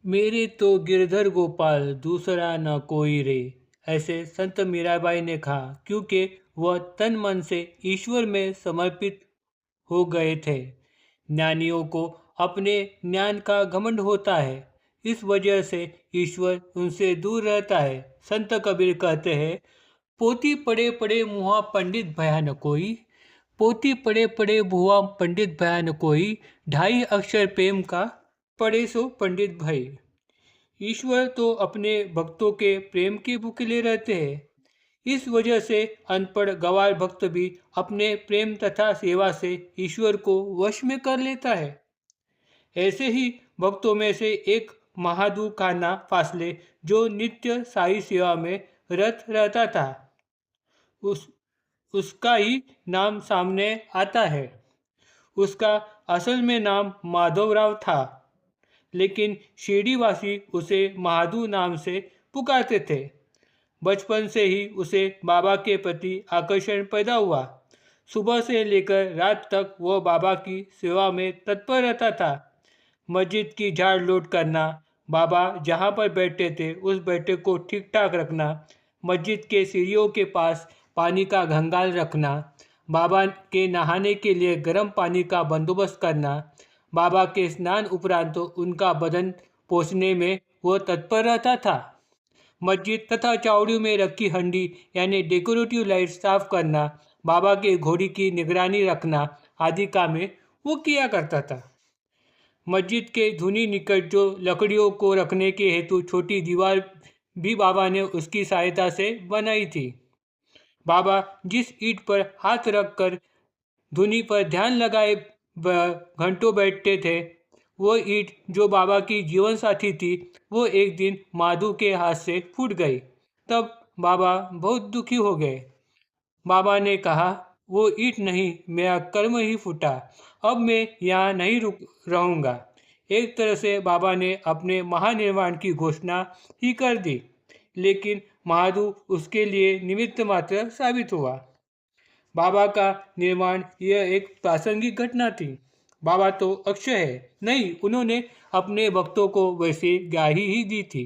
मेरे तो गिरधर गोपाल दूसरा न कोई रे। ऐसे संत मीराबाई ने कहा क्योंकि वह तन मन से ईश्वर में समर्पित हो गए थे। ज्ञानियों को अपने ज्ञान का घमंड होता है, इस वजह से ईश्वर उनसे दूर रहता है। संत कबीर कहते हैं, पोती पड़े पड़े मुहा पंडित भया न कोई। पोती पड़े पड़े मुहा पंडित भया न कोई। ढाई अक्षर प्रेम का पढ़े सो पंडित भाई। ईश्वर तो अपने भक्तों के प्रेम के भूखे रहते हैं। इस वजह से अनपढ़ गंवार भक्त भी अपने प्रेम तथा सेवा से ईश्वर को वश में कर लेता है। ऐसे ही भक्तों में से एक महादू खाना फासले, जो नित्य साई सेवा में रत रहता था, उसका ही नाम सामने आता है। उसका असल में नाम माधवराव था, लेकिन शिरडीवासी उसे महादू नाम से पुकारते थे। बचपन से ही उसे बाबा के प्रति आकर्षण पैदा हुआ। सुबह से लेकर रात तक वह बाबा की सेवा में तत्पर रहता था। मस्जिद की झाड़ लौट करना, बाबा जहाँ पर बैठते थे उस बैठक को ठीक ठाक रखना, मस्जिद के सीढ़ियों के पास पानी का घंगाल रखना, बाबा के नहाने के लिए गर्म पानी का बंदोबस्त करना, बाबा के स्नान उपरांत तो उनका बदन पोंछने में वह तत्पर रहता था। मस्जिद तथा चावड़ियों में रखी हंडी यानी डेकोरेटिव लाइट साफ करना, बाबा के घोड़ी की निगरानी रखना आदि कामें वो किया करता था। मस्जिद के धुनी निकट जो लकड़ियों को रखने के हेतु छोटी दीवार भी बाबा ने उसकी सहायता से बनाई थी। बाबा जिस ईंट पर हाथ रखकर धुनी पर ध्यान लगाए घंटों बैठते थे, वो ईंट जो बाबा की जीवन साथी थी, वो एक दिन माधु के हाथ से फूट गई। तब बाबा बहुत दुखी हो गए। बाबा ने कहा, वो ईंट नहीं, मेरा कर्म ही फूटा। अब मैं यहाँ नहीं रहूँगा। एक तरह से बाबा ने अपने महानिर्वाण की घोषणा ही कर दी, लेकिन महादू उसके लिए निमित्त मात्र साबित हुआ। बाबा का निर्माण यह एक प्रासंगिक घटना थी। बाबा तो अक्षय है, नहीं, उन्होंने अपने भक्तों को वैसे गाही ही दी थी।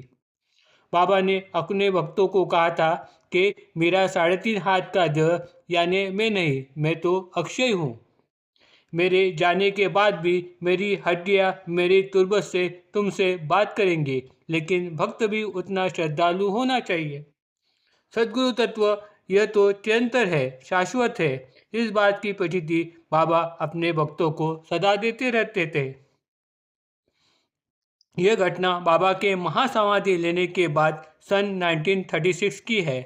बाबा ने अपने भक्तों को कहा था कि मेरा 3.5 हाथ का देह यानी मैं नहीं, मैं तो अक्षय हूँ। मेरे जाने के बाद भी मेरी हड्डियाँ मेरी तुरबत से तुमसे बात करेंगी, लेकिन भक्त भी उतना श्रद्धालु होना चाहिए। सद्गुरु तत्व यह तो चिरंतर है, शाश्वत है। इस बात की प्रतीति बाबा अपने भक्तों को सदा देते रहते थे। यह घटना बाबा के महासमाधि लेने के बाद सन 1936 की है।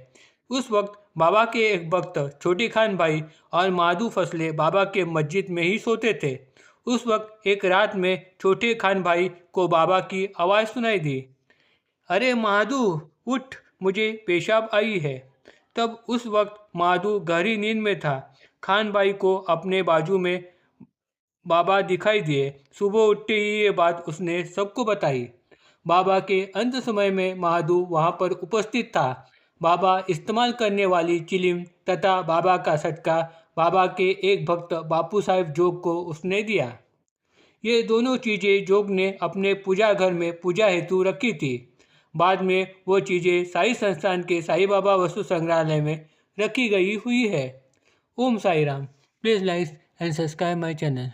उस वक्त बाबा के एक भक्त छोटी खान भाई और माधू फसले बाबा के मस्जिद में ही सोते थे। उस वक्त एक रात में छोटे खान भाई को बाबा की आवाज़ सुनाई दी, अरे माधू उठ, मुझे पेशाब आई है। तब उस वक्त माधू गहरी नींद में था। खान भाई को अपने बाजू में बाबा दिखाई दिए। सुबह उठते ही ये बात उसने सबको बताई। बाबा के अंत समय में माधू वहाँ पर उपस्थित था। बाबा इस्तेमाल करने वाली चिलिम तथा बाबा का सटका बाबा के एक भक्त बापू साहेब जोग को उसने दिया। ये दोनों चीज़ें जोग ने अपने पूजा घर में पूजा हेतु रखी थी। बाद में वो चीज़ें साई संस्थान के साई बाबा वस्तु संग्रहालय में रखी गई हुई है। Om Sai Ram. Please like and subscribe my channel.